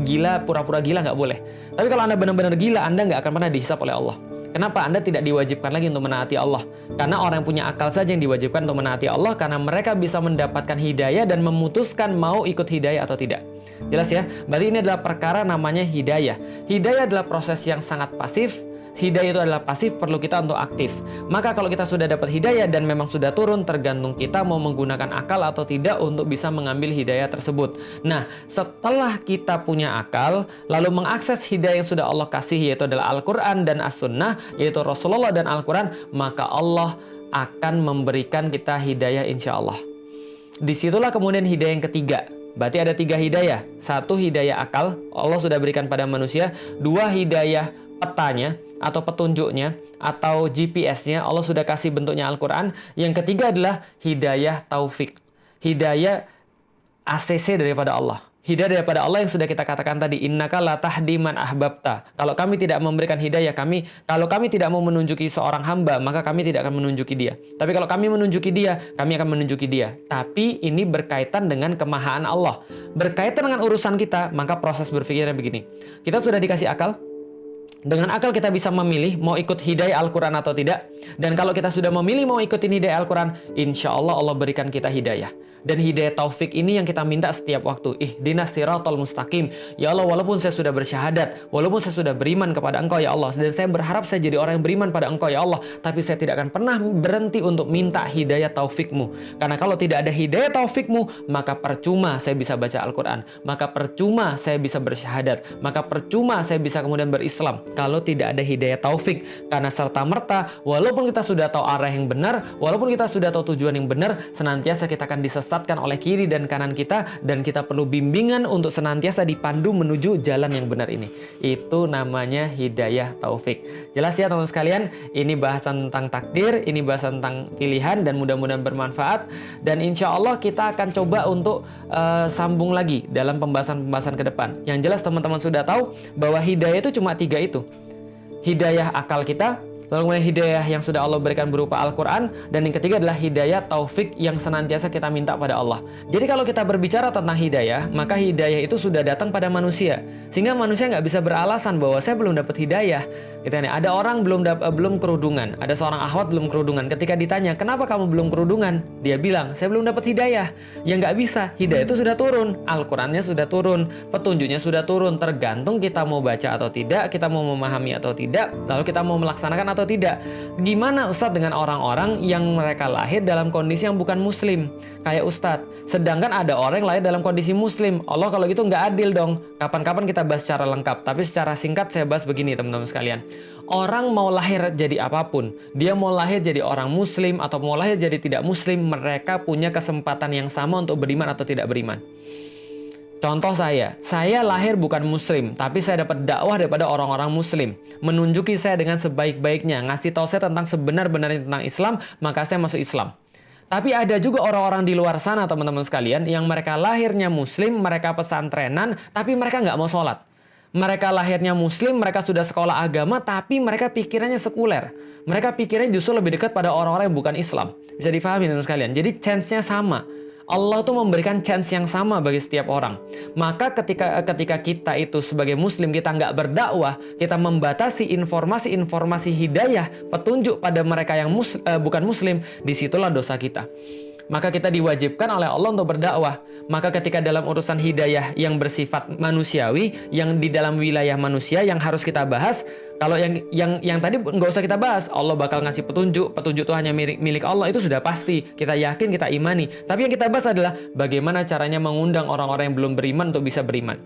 gila pura-pura gila, nggak boleh. Tapi kalau Anda benar-benar gila, Anda nggak akan pernah dihisap oleh Allah. Kenapa? Anda tidak diwajibkan lagi untuk menaati Allah. Karena orang yang punya akal saja yang diwajibkan untuk menaati Allah, karena mereka bisa mendapatkan hidayah dan memutuskan mau ikut hidayah atau tidak. Jelas ya? Berarti ini adalah perkara namanya hidayah. Hidayah adalah proses yang sangat pasif. Hidayah itu adalah pasif, perlu kita untuk aktif. Maka kalau kita sudah dapat hidayah dan memang sudah turun, tergantung kita mau menggunakan akal atau tidak untuk bisa mengambil hidayah tersebut. Nah, setelah kita punya akal, lalu mengakses hidayah yang sudah Allah kasih, yaitu adalah Al-Quran dan As-Sunnah, yaitu Rasulullah dan Al-Quran, maka Allah akan memberikan kita hidayah insya Allah. Disitulah kemudian hidayah yang ketiga. Berarti ada 3 hidayah. 1 hidayah akal, Allah sudah berikan pada manusia. 2 hidayah petanya atau petunjuknya atau GPS-nya, Allah sudah kasih bentuknya Al-Quran. Yang ketiga adalah hidayah taufik, hidayah ACC daripada Allah. Hidayah daripada Allah yang sudah kita katakan tadi, innaka la tahdi man ahbabta. Kalau kami tidak memberikan hidayah, kalau kami tidak mau menunjuki seorang hamba, maka kami tidak akan menunjuki dia. Tapi kalau kami menunjuki dia, kami akan menunjuki dia. Tapi ini berkaitan dengan kemahaan Allah. Berkaitan dengan urusan kita, maka proses berpikirnya begini. Kita sudah dikasih akal. Dengan akal kita bisa memilih mau ikut hidayah Al-Quran atau tidak. Dan kalau kita sudah memilih mau ikutin hidayah Al-Quran, insya Allah Allah berikan kita hidayah. Dan hidayah taufik ini yang kita minta setiap waktu. Ihdinas siratal mustaqim. Ya Allah, walaupun saya sudah bersyahadat, walaupun saya sudah beriman kepada Engkau ya Allah, dan saya berharap saya jadi orang yang beriman pada Engkau ya Allah, tapi saya tidak akan pernah berhenti untuk minta hidayah taufikmu. Karena kalau tidak ada hidayah taufikmu, maka percuma saya bisa baca Al-Quran, maka percuma saya bisa bersyahadat, maka percuma saya bisa kemudian berislam. Kalau tidak ada hidayah taufik, karena serta-merta walaupun kita sudah tahu arah yang benar, walaupun kita sudah tahu tujuan yang benar, senantiasa kita akan disesatkan oleh kiri dan kanan kita, dan kita perlu bimbingan untuk senantiasa dipandu menuju jalan yang benar ini. Itu namanya hidayah taufik. Jelas ya teman-teman sekalian, ini bahasan tentang takdir, ini bahasan tentang pilihan, dan mudah-mudahan bermanfaat. Dan insya Allah kita akan coba untuk sambung lagi dalam pembahasan-pembahasan ke depan. Yang jelas teman-teman sudah tahu bahwa hidayah itu cuma 3 itu. Hidayah akal kita, lalu kemudian hidayah yang sudah Allah berikan berupa Al-Quran, dan yang ketiga adalah hidayah taufik yang senantiasa kita minta pada Allah. Jadi kalau kita berbicara tentang hidayah, maka hidayah itu sudah datang pada manusia, sehingga manusia nggak bisa beralasan bahwa saya belum dapat hidayah. Gitu nih, ada orang belum kerudungan, ada seorang akhwat belum kerudungan. Ketika ditanya, kenapa kamu belum kerudungan? Dia bilang, saya belum dapat hidayah. Ya nggak bisa, hidayah itu sudah turun, Al-Qurannya sudah turun, petunjuknya sudah turun. Tergantung kita mau baca atau tidak, kita mau memahami atau tidak, lalu kita mau melaksanakan atau tidak. Gimana Ustadz dengan orang-orang yang mereka lahir dalam kondisi yang bukan muslim kayak Ustadz, sedangkan ada orang yang lahir dalam kondisi muslim? Allah, kalau gitu nggak adil dong. Kapan-kapan kita bahas secara lengkap, tapi secara singkat saya bahas begini teman-teman sekalian. Orang mau lahir jadi apapun, dia mau lahir jadi orang muslim atau mau lahir jadi tidak muslim, mereka punya kesempatan yang sama untuk beriman atau tidak beriman. Contoh saya lahir bukan muslim, tapi saya dapat dakwah daripada orang-orang muslim, menunjuki saya dengan sebaik-baiknya, ngasih tahu saya tentang sebenar-benarnya tentang Islam, maka saya masuk Islam. Tapi ada juga orang-orang di luar sana teman-teman sekalian, yang mereka lahirnya muslim, mereka pesantrenan, tapi mereka nggak mau sholat. Mereka lahirnya muslim, mereka sudah sekolah agama, tapi mereka pikirannya sekuler. Mereka pikirnya justru lebih dekat pada orang-orang yang bukan Islam. Bisa difahami teman-teman sekalian. Jadi chance-nya sama. Allah tuh memberikan chance yang sama bagi setiap orang. Maka ketika kita itu sebagai muslim, kita nggak berdakwah, kita membatasi informasi-informasi hidayah, petunjuk pada mereka yang bukan muslim, disitulah dosa kita. Maka kita diwajibkan oleh Allah untuk berdakwah. Maka ketika dalam urusan hidayah yang bersifat manusiawi, yang di dalam wilayah manusia yang harus kita bahas, kalau yang tadi nggak usah kita bahas, Allah bakal ngasih petunjuk itu hanya milik Allah, itu sudah pasti, kita yakin, kita imani. Tapi yang kita bahas adalah bagaimana caranya mengundang orang-orang yang belum beriman untuk bisa beriman.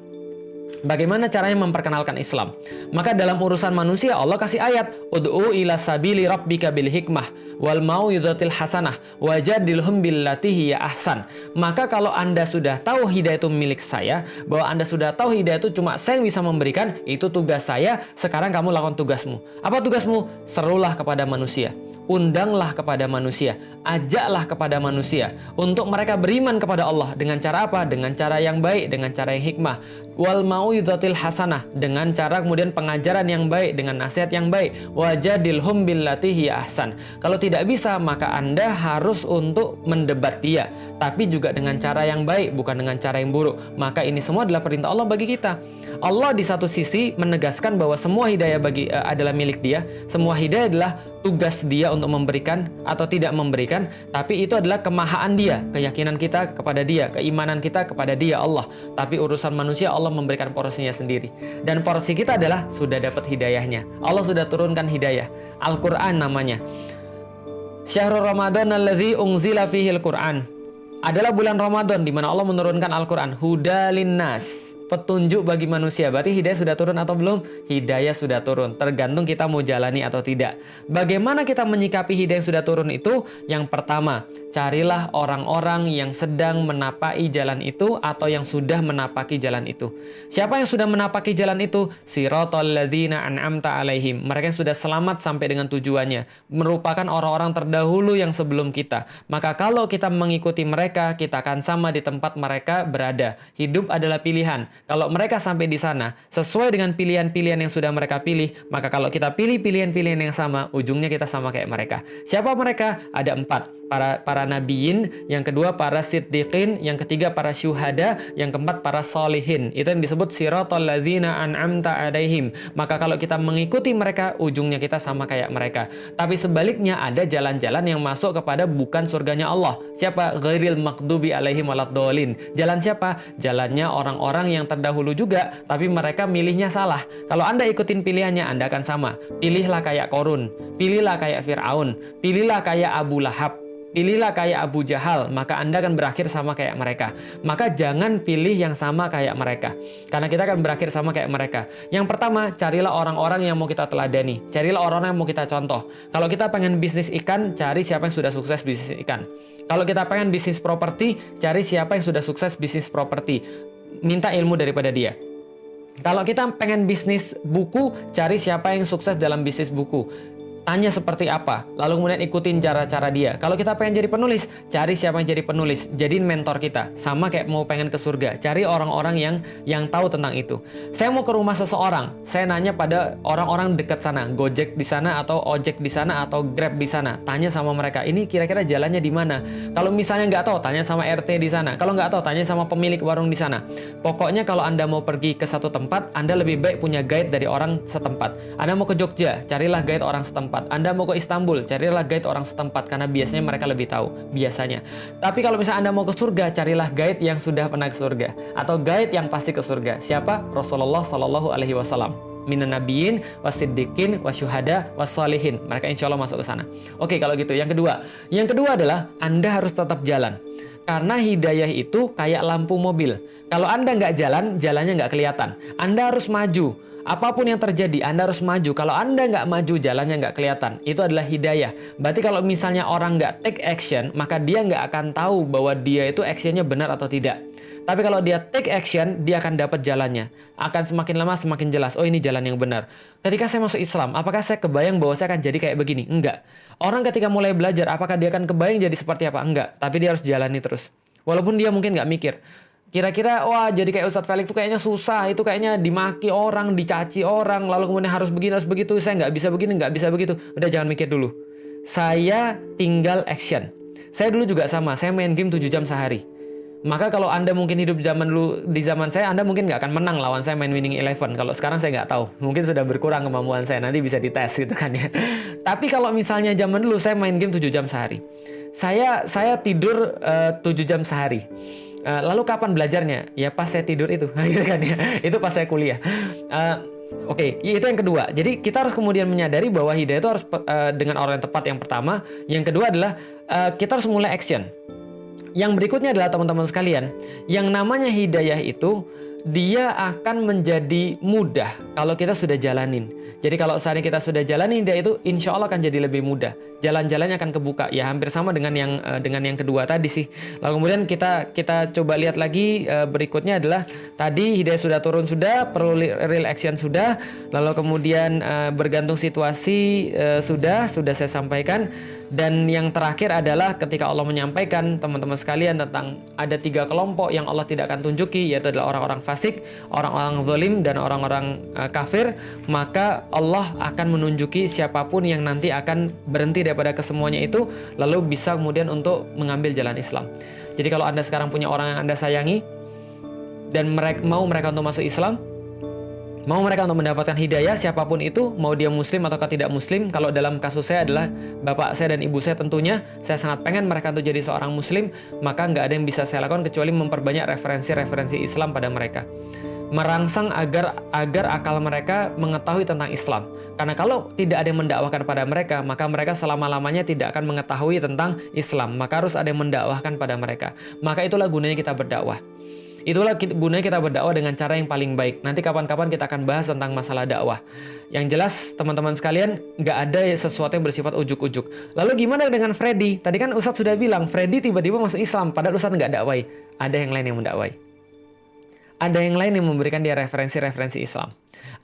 Bagaimana caranya memperkenalkan Islam? Maka dalam urusan manusia Allah kasih ayat, ud'u ila sabili rabbika bil hikmah wal mau'izatil hasanah wajadilhum billati hiya ahsan. Maka kalau Anda sudah tahu hidayah itu milik saya, bahwa Anda sudah tahu hidayah itu cuma saya yang bisa memberikan, itu tugas saya, sekarang kamu lakukan tugasmu. Apa tugasmu? Serulah kepada manusia. Undanglah kepada manusia, ajaklah kepada manusia untuk mereka beriman kepada Allah. Dengan cara apa? Dengan cara yang baik, dengan cara yang hikmah. Wal mau'izatil hasanah, dengan cara kemudian pengajaran yang baik, dengan nasihat yang baik. Wajadilhum billati hiya ahsan. Kalau tidak bisa, maka Anda harus untuk mendebat dia, tapi juga dengan cara yang baik, bukan dengan cara yang buruk. Maka ini semua adalah perintah Allah bagi kita. Allah di satu sisi menegaskan bahwa semua hidayah adalah milik Dia. Semua hidayah adalah tugas Dia untuk memberikan atau tidak memberikan, tapi itu adalah kemahaan Dia, keyakinan kita kepada Dia, keimanan kita kepada Dia Allah. Tapi urusan manusia Allah memberikan porsinya sendiri. Dan porsi kita adalah sudah dapat hidayahnya. Allah sudah turunkan hidayah. Al-Qur'an namanya. Syahrul Ramadan alladzi unzila fihil Qur'an. Adalah bulan Ramadan di mana Allah menurunkan Al-Qur'an. Hudalin nas, petunjuk bagi manusia. Berarti hidayah sudah turun atau belum? Hidayah sudah turun. Tergantung kita mau jalani atau tidak. Bagaimana kita menyikapi hidayah yang sudah turun itu? Yang pertama, carilah orang-orang yang sedang menapaki jalan itu atau yang sudah menapaki jalan itu. Siapa yang sudah menapaki jalan itu? Siratal ladzina an'amta alaihim. Mereka yang sudah selamat sampai dengan tujuannya. Merupakan orang-orang terdahulu yang sebelum kita. Maka kalau kita mengikuti mereka, kita akan sama di tempat mereka berada. Hidup adalah pilihan. Kalau mereka sampai di sana, sesuai dengan pilihan-pilihan yang sudah mereka pilih, maka kalau kita pilih pilihan-pilihan yang sama, ujungnya kita sama kayak mereka. Siapa mereka? Ada 4. Para nabiyin, yang kedua para siddiqin, yang ketiga para syuhada, yang keempat para solihin. Itu yang disebut siratal ladzina an'amta alaihim. Maka kalau kita mengikuti mereka, ujungnya kita sama kayak mereka. Tapi sebaliknya ada jalan-jalan yang masuk kepada bukan surganya Allah. Siapa? Ghairil maghdubi alaihim waladdallin. Jalan siapa? Jalannya orang-orang yang terdahulu juga, tapi mereka milihnya salah. Kalau Anda ikutin pilihannya, Anda akan sama. Pilihlah kayak Korun, pilihlah kayak Fir'aun, pilihlah kayak Abu Lahab, pilihlah kayak Abu Jahal, maka Anda akan berakhir sama kayak mereka. Maka jangan pilih yang sama kayak mereka, karena kita akan berakhir sama kayak mereka. Yang pertama, carilah orang-orang yang mau kita teladani. Carilah orang-orang yang mau kita contoh. Kalau kita pengen bisnis ikan, cari siapa yang sudah sukses bisnis ikan. Kalau kita pengen bisnis properti, cari siapa yang sudah sukses bisnis properti. Minta ilmu daripada dia. Kalau kita pengen bisnis buku, cari siapa yang sukses dalam bisnis buku. Tanya seperti apa, lalu kemudian ikutin cara-cara dia. Kalau kita pengen jadi penulis, cari siapa yang jadi penulis, jadiin mentor kita. Sama kayak mau pengen ke surga, cari orang-orang yang tahu tentang itu. Saya mau ke rumah seseorang, saya nanya pada orang-orang dekat sana, Gojek di sana atau ojek di sana atau Grab di sana. Tanya sama mereka, ini kira-kira jalannya di mana? Kalau misalnya nggak tahu, tanya sama RT di sana. Kalau nggak tahu, tanya sama pemilik warung di sana. Pokoknya kalau Anda mau pergi ke satu tempat, Anda lebih baik punya guide dari orang setempat. Anda mau ke Jogja, carilah guide orang setempat. Anda mau ke Istanbul, carilah guide orang setempat, karena biasanya mereka lebih tahu, biasanya. Tapi kalau misalnya Anda mau ke surga, carilah guide yang sudah pernah ke surga, atau guide yang pasti ke surga. Siapa? Rasulullah Shallallahu Alaihi Wasallam. minan nabiyyin wasiddiqin wasyuhada wassalihin. Mereka insya Allah masuk ke sana. Oke, kalau gitu. Yang kedua adalah Anda harus tetap jalan. Karena hidayah itu kayak lampu mobil. Kalau Anda nggak jalan, jalannya nggak kelihatan. Anda harus maju. Apapun yang terjadi, Anda harus maju. Kalau Anda nggak maju, jalannya nggak kelihatan. Itu adalah hidayah. Berarti kalau misalnya orang nggak take action, maka dia nggak akan tahu bahwa dia itu actionnya benar atau tidak. Tapi kalau dia take action, dia akan dapat jalannya. Akan semakin lama semakin jelas, oh ini jalan yang benar. Ketika saya masuk Islam, apakah saya kebayang bahwa saya akan jadi kayak begini? Enggak. Orang ketika mulai belajar, apakah dia akan kebayang jadi seperti apa? Enggak. Tapi dia harus jalani terus. Walaupun dia mungkin nggak mikir. Kira-kira, wah jadi kayak Ustadz Felix itu kayaknya susah, itu kayaknya dimaki orang, dicaci orang, lalu kemudian harus begini, harus begitu, saya nggak bisa begini, nggak bisa begitu. Udah jangan mikir dulu. Saya tinggal action. Saya dulu juga sama, saya main game 7 jam sehari. Maka kalau Anda mungkin hidup zaman dulu, di zaman saya, Anda mungkin nggak akan menang lawan saya main Winning Eleven. Kalau sekarang saya nggak tahu. Mungkin sudah berkurang kemampuan saya, nanti bisa dites gitu kan ya. Tapi kalau misalnya zaman dulu saya main game 7 jam sehari. Saya tidur 7 jam sehari. Lalu kapan belajarnya? Ya pas saya tidur itu. Gitu kan ya. Itu pas saya kuliah. Oke, itu yang kedua. Jadi kita harus kemudian menyadari bahwa hidayah itu harus dengan orang yang tepat yang pertama. Yang kedua adalah kita harus mulai action. Yang berikutnya adalah teman-teman sekalian, yang namanya hidayah itu dia akan menjadi mudah kalau kita sudah jalanin. Jadi kalau saat ini kita sudah jalanin hidayah itu, insya Allah akan jadi lebih mudah. Jalan-jalannya akan kebuka. Ya hampir sama dengan yang kedua tadi sih. Lalu kemudian kita coba lihat lagi berikutnya adalah tadi hidayah sudah turun sudah, perlu real action sudah. Lalu kemudian bergantung situasi sudah saya sampaikan. Dan yang terakhir adalah ketika Allah menyampaikan teman-teman sekalian tentang ada 3 kelompok yang Allah tidak akan tunjuki, yaitu adalah orang-orang fasik, orang-orang zalim, dan orang-orang kafir, maka Allah akan menunjuki siapapun yang nanti akan berhenti daripada kesemuanya itu, lalu bisa kemudian untuk mengambil jalan Islam. Jadi kalau Anda sekarang punya orang yang Anda sayangi, dan mau mereka untuk masuk Islam, mau mereka untuk mendapatkan hidayah, siapapun itu, mau dia muslim atau tidak muslim, kalau dalam kasus saya adalah bapak saya dan ibu saya tentunya, saya sangat pengen mereka untuk jadi seorang muslim, maka nggak ada yang bisa saya lakukan kecuali memperbanyak referensi-referensi Islam pada mereka. Merangsang agar akal mereka mengetahui tentang Islam. Karena kalau tidak ada yang mendakwahkan pada mereka, maka mereka selama-lamanya tidak akan mengetahui tentang Islam. Maka harus ada yang mendakwahkan pada mereka. Maka itulah gunanya kita berdakwah. Itulah gunanya kita berdakwah dengan cara yang paling baik. Nanti kapan-kapan kita akan bahas tentang masalah dakwah. Yang jelas teman-teman sekalian, nggak ada sesuatu yang bersifat ujuk-ujuk. Lalu gimana dengan Freddy? Tadi kan Ustadz sudah bilang, Freddy tiba-tiba masuk Islam, padahal Ustadz nggak dakwai. Ada yang lain yang mendakwai. Ada yang lain yang memberikan dia referensi-referensi Islam.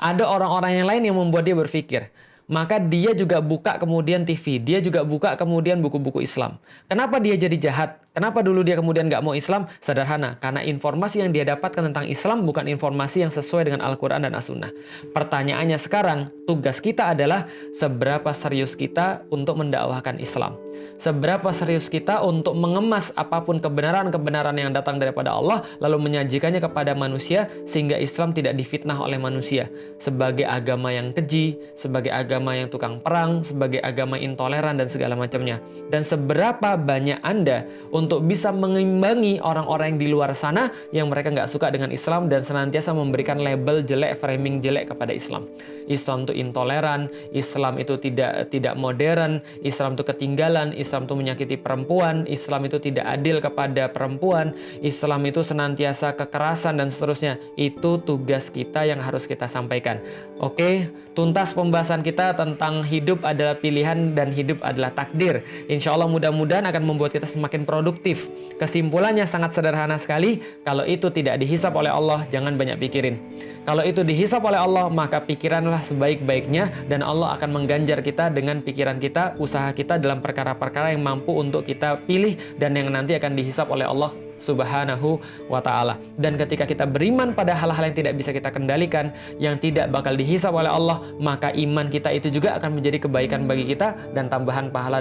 Ada orang-orang yang lain yang membuat dia berpikir. Maka dia juga buka kemudian TV, dia juga buka kemudian buku-buku Islam. Kenapa dia jadi jahat? Kenapa dulu dia kemudian nggak mau Islam? Sederhana, karena informasi yang dia dapatkan tentang Islam bukan informasi yang sesuai dengan Al-Quran dan As-Sunnah. Pertanyaannya sekarang, tugas kita adalah seberapa serius kita untuk mendakwahkan Islam. Seberapa serius kita untuk mengemas apapun kebenaran-kebenaran yang datang daripada Allah, lalu menyajikannya kepada manusia, sehingga Islam tidak difitnah oleh manusia. Sebagai agama yang keji, sebagai agama yang tukang perang, sebagai agama intoleran, dan segala macamnya. Dan seberapa banyak Anda untuk bisa mengimbangi orang-orang yang di luar sana, yang mereka nggak suka dengan Islam, dan senantiasa memberikan label jelek, framing jelek kepada Islam. Islam itu intoleran, Islam itu tidak modern, Islam itu ketinggalan, Islam itu menyakiti perempuan, Islam itu tidak adil kepada perempuan, Islam itu senantiasa kekerasan dan seterusnya. Itu tugas kita yang harus kita sampaikan. Oke, tuntas pembahasan kita tentang hidup adalah pilihan dan hidup adalah takdir. Insya Allah mudah-mudahan akan membuat kita semakin produktif. Kesimpulannya sangat sederhana sekali. Kalau itu tidak dihisap oleh Allah, jangan banyak pikirin. Kalau itu dihisap oleh Allah, maka pikiranlah sebaik-baiknya, dan Allah akan mengganjar kita dengan pikiran kita, usaha kita dalam perkara-perkara yang mampu untuk kita pilih dan yang nanti akan dihisap oleh Allah Subhanahu wa ta'ala. Dan ketika kita beriman pada hal-hal yang tidak bisa kita kendalikan, yang tidak bakal dihisap oleh Allah, maka iman kita itu juga akan menjadi kebaikan bagi kita dan tambahan pahala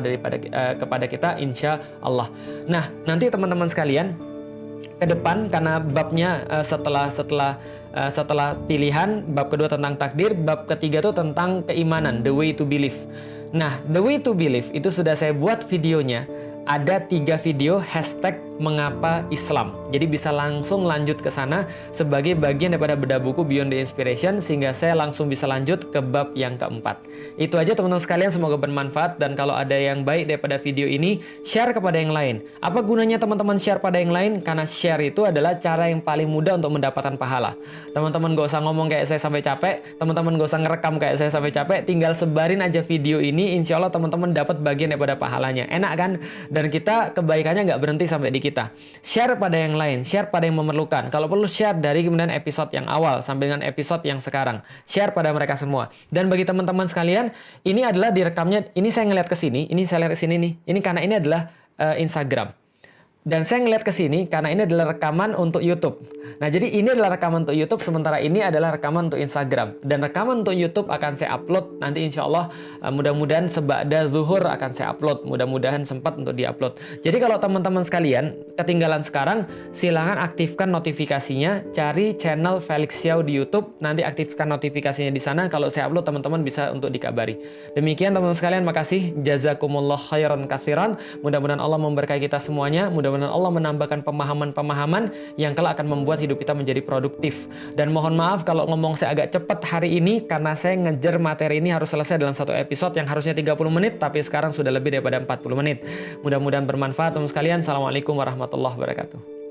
kepada kita, insya Allah. Nah, nanti teman-teman sekalian, ke depan, karena babnya setelah pilihan, bab kedua tentang takdir, bab ketiga itu tentang keimanan, the way to believe. Nah, the way to believe itu sudah saya buat videonya. Ada 3 video hashtag mengapa Islam. Jadi bisa langsung lanjut ke sana sebagai bagian daripada bedah buku Beyond the Inspiration, sehingga saya langsung bisa lanjut ke bab yang keempat. Itu aja teman-teman sekalian, semoga bermanfaat, dan kalau ada yang baik daripada video ini, share kepada yang lain. Apa gunanya teman-teman share pada yang lain? Karena share itu adalah cara yang paling mudah untuk mendapatkan pahala. Teman-teman gak usah ngomong kayak saya sampai capek, teman-teman gak usah ngerekam kayak saya sampai capek, tinggal sebarin aja video ini, insya Allah teman-teman dapat bagian daripada pahalanya. Enak kan? Dan kita kebaikannya nggak berhenti sampai di kita. Share pada yang lain, share pada yang memerlukan. Kalau perlu share dari kemudian episode yang awal sampai dengan episode yang sekarang. Share pada mereka semua. Dan bagi teman-teman sekalian, ini adalah direkamnya, ini saya ngeliat ke sini, ini saya lihat ke sini nih. Ini karena ini adalah Instagram. Dan saya ngeliat ke sini karena ini adalah rekaman untuk YouTube. Nah, jadi ini adalah rekaman untuk YouTube, sementara ini adalah rekaman untuk Instagram. Dan rekaman untuk YouTube akan saya upload nanti insya Allah, mudah-mudahan seba'da zuhur akan saya upload. Mudah-mudahan sempat untuk diupload. Jadi kalau teman-teman sekalian ketinggalan sekarang, silahkan aktifkan notifikasinya, cari channel Felix Xiao di YouTube, nanti aktifkan notifikasinya di sana. Kalau saya upload, teman-teman bisa untuk dikabari. Demikian teman-teman sekalian, makasih. Jazakumullah khairan kasiran. Mudah-mudahan Allah memberkahi kita semuanya. Mudah-mudahan Allah menambahkan pemahaman-pemahaman yang kelak akan membuat hidup kita menjadi produktif. Dan mohon maaf kalau ngomong saya agak cepat hari ini, karena saya ngejar materi ini harus selesai dalam satu episode yang harusnya 30 menit, tapi sekarang sudah lebih daripada 40 menit. Mudah-mudahan bermanfaat teman sekalian. Assalamualaikum warahmatullahi wabarakatuh.